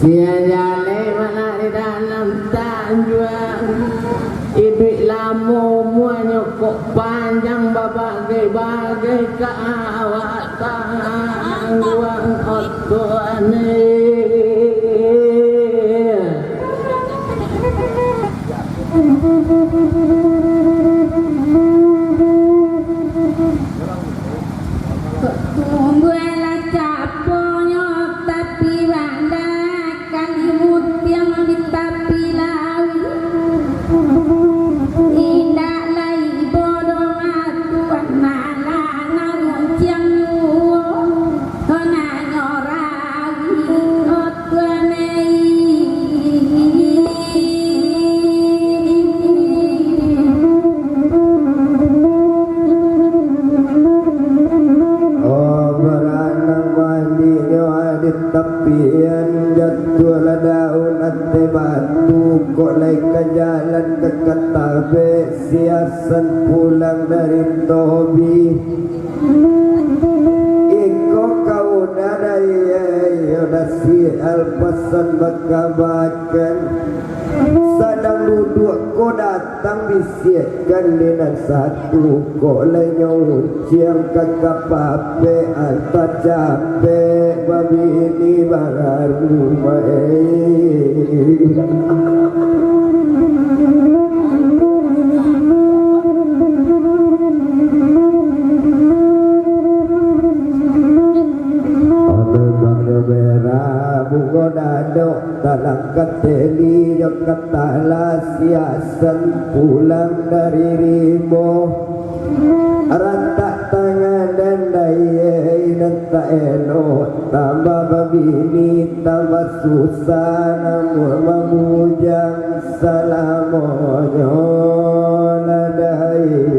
Sia jale mana di dalam tanjuan Ibik lamu muanya kok panjang bagai-bagai keawatan Ruang otoane Tapian jatuh daun ate batu kok naik ke jalan ke Ketabe siasan pulang dari Tobi iko kau dari yoda si alpasan bakabakan sadang duduk ko datang bisikan dengan satu kok lenyong ciang kakapape anta capek babi ini baru bungo dadok dalam keteli yang katalah siasan pulang dari Rimo rantak tangan dan daya dan tak elok tambah babini tambah susah namun memujang salamonyo nadai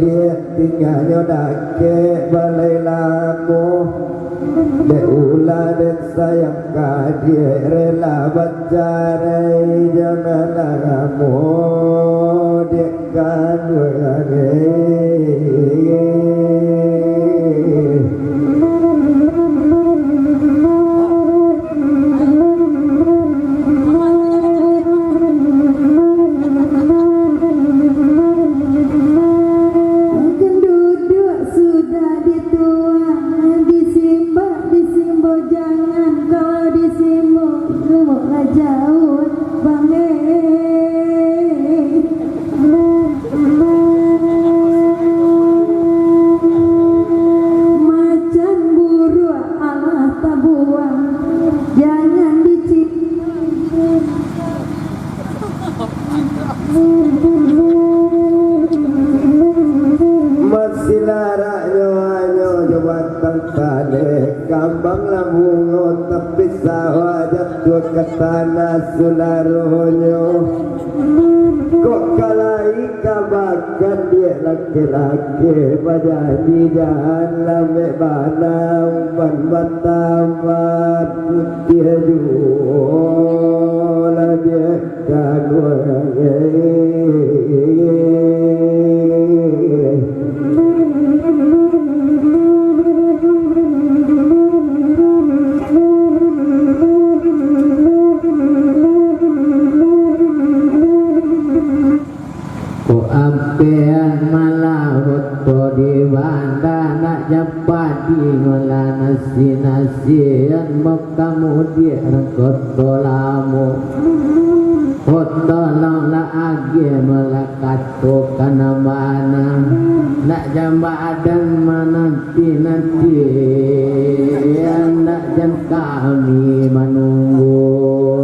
lihat tinggalnya dake balai lamu Deula dan sayang kadir rela bacarai jangan lagamu dekan wage kambang lamungo tapi sawah jatuh ke tanah sularonyo kok kalai kabakan dia laki-laki bajanji jalan lame bana umpan batamat putih juola dia kagwage ampean malahut to di banda nak japadi ngolah nasi-nasian mekamu di rekot tolamu hotolong la agi melakato kana mana nak jambadan mananti-nanti nak jan kami manunggulah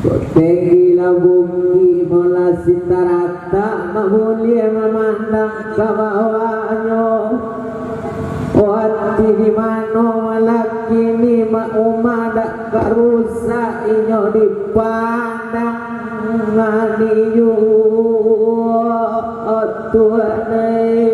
Tegilah bumi mola sitarata mamulia memandang ke bawahnya. Wati di mano malaki ni maumadak karusa inyo dipandang nganiyu Tuhanai.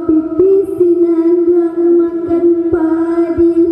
Pipi sinandang makan padi.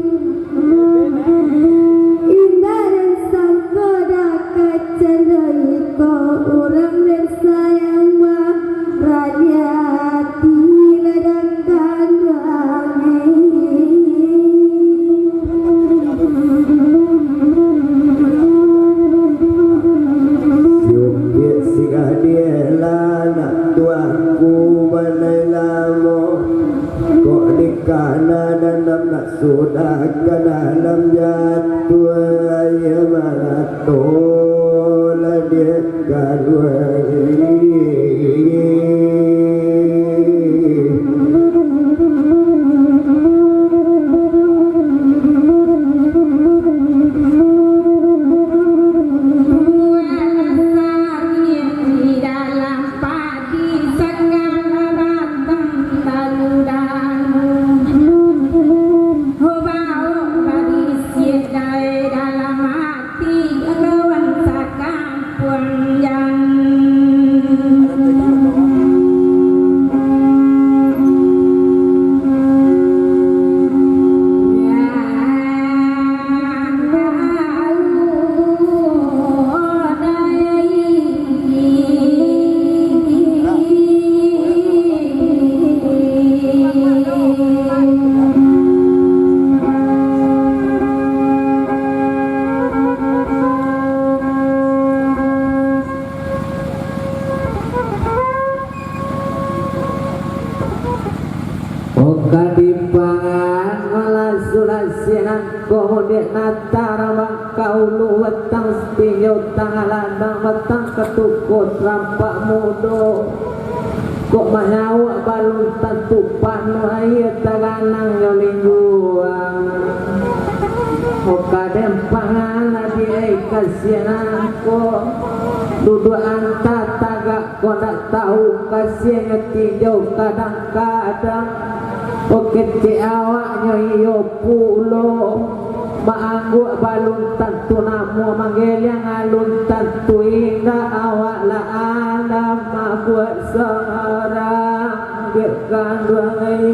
nak sudah ke dalam jatuh ya malatolah dia kaluai. Kemudian natara makaulu wetang stinyo tangalandang wetang ketukut rampak mudo kok manyawa balung tantupan air taganang yolingguang kadem pangan di kasihan ko duduk anta tagak ko nak tahu kasihan ngetinjau kadang-kadang Oke awaknya iyo pulo maanggu balun tantu namu manggil yang alun tantu indah awak la alam buat seorang biarkan duai.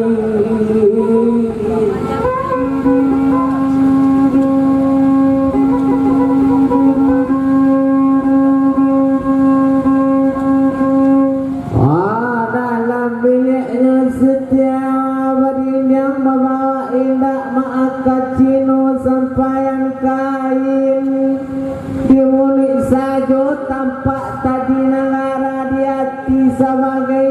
Dalam biliknya setiap yang membawa indah ma'akat cino sampaian kain dimulik sajo tampak tadi Lara di hati sebagai